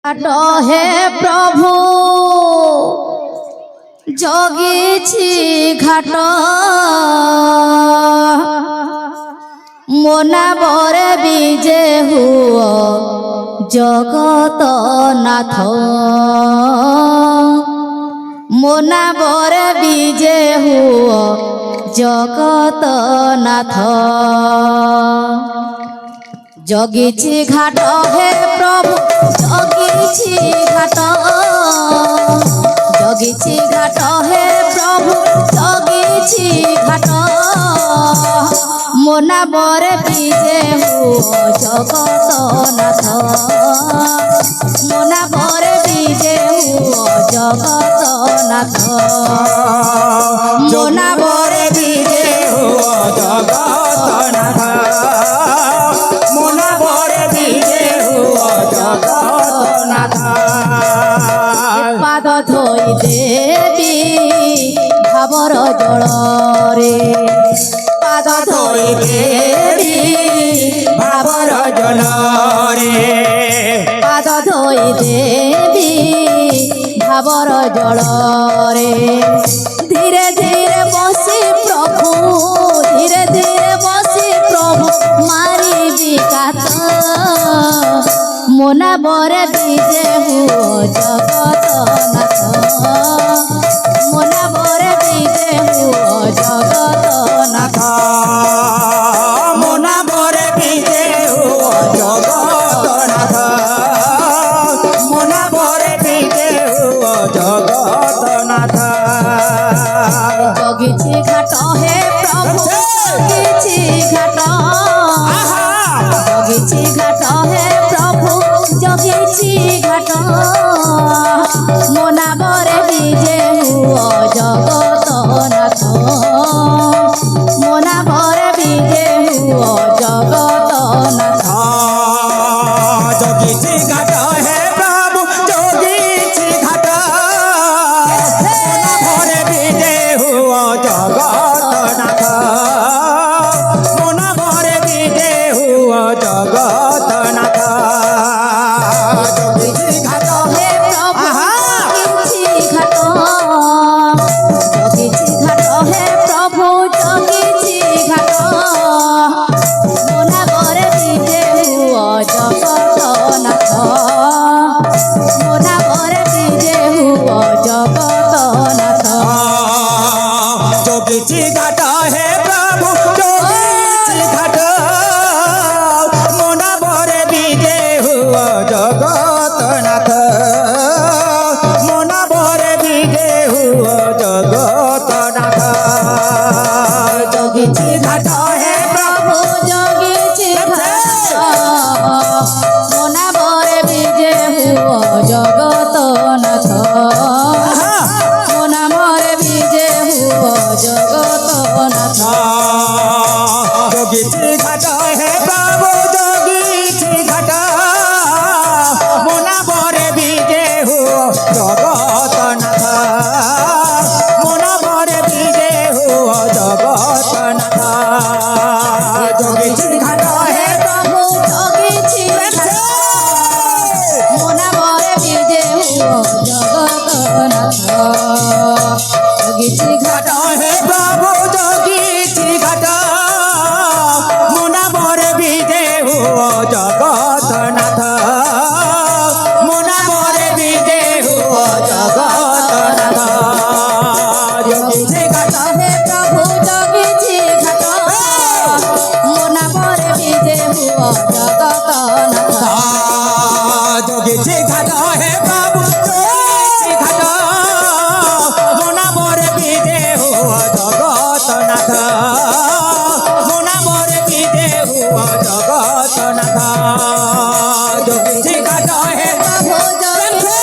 হে প্রভু জগিছি ঘাট মোনা বরে বিজে হুয় জগত নাথ মোনা বরে বিজে হুয় জগত নাথ জগিছি ঘাট হে প্রভু জগিছি ঘাট জগিছি ঘাট হে প্রভু জগিছি ঘাট মোনা বরে বিজে হুয় জগত নাথ মোনা বরে বিজে হুয় জগত নাথ মোনা বরে বিজে হুয় জগত নাথ মোনা বরে বিজে হুয় জগত নাথ পাদ ধোই দেবী ভাবর জଳରେ পাদ ধোই দেবী ভাবর জଳରେ পাদ ধোই দেবী ভাবর জଳରେ ধীরে ধীরে বসি প্রভু ধীরে ধীরে বসি প্রভু মারিবি কাত মোনা বরে বিজে হুয় জগত নাথ মোনা বরে বিজে হুয় জগত নাথ মোনা বরে বিজে হুয় জগত নাথ মোনা বরে বিজে হুয় জগত নাথ জগিছি ঘাট হে প্রভু জগিছি ঘাট জগিছি ঘাট হে প্রভু জগিছি ঘাট মোনা বরে বিজে হুয় জগত নাথ মোনা বরে বিজে হুয় জগত নাথ জগিছি ঘাট হে প্রভু জগিছি ঘাট মোনা বরে বিজে হুয় জগত নাথ মোনা বরে বিজে হুয় জগত নাথ জগিছি ঘাট হে প্রভু জগিছি ঘাট জগিছি ঘাট হে প্রভু জগিছি ঘাট মোনা বরে বিজে হুয় জগত নাথ মোনা বরে বিজে হুয় জগত নাথ জগিছি ঘাট হে প্রভু জগিছি ঘাট মোনা বরে বিজে হুয় জগত নাথ মোনা বরে বিজে হুয় জগত নাথ জগিছি ঘাট হে প্রভু জগিছি ঘাট মোনা বরে বিজে হুয় জগত নাথ মোনা বরে বিজে হুয় জগত নাথ জগিছি ঘাট হে প্রভু জগিছি ঘাট মোনা বরে বিজে হুয় জগত নাথ মোনা বরে বিজে হুয় জগত নাথ জগিছি ঘাট হে প্রভু জগিছি ঘাট মোনা বরে বিজে হুয় জগত নাথ জগিছি ঘাট হে প্রভু জগিছি ঘাট মোনা বরে বিজে হুয় জগত নাথ মোনা বরে বিজে হুয় জগত নাথ জগিছি ঘাট হে প্রভু জগিছি ঘাট মোনা বরে বিজে হুয় জগত নাথ জগিছি ঘাট হে প্রভু জগিছি ঘাট মোনা বরে বিজে হুয় জগত নাথ মোনা বরে বিজে হুয় জগত নাথ জগিছি ঘাট হে প্রভু জগিছি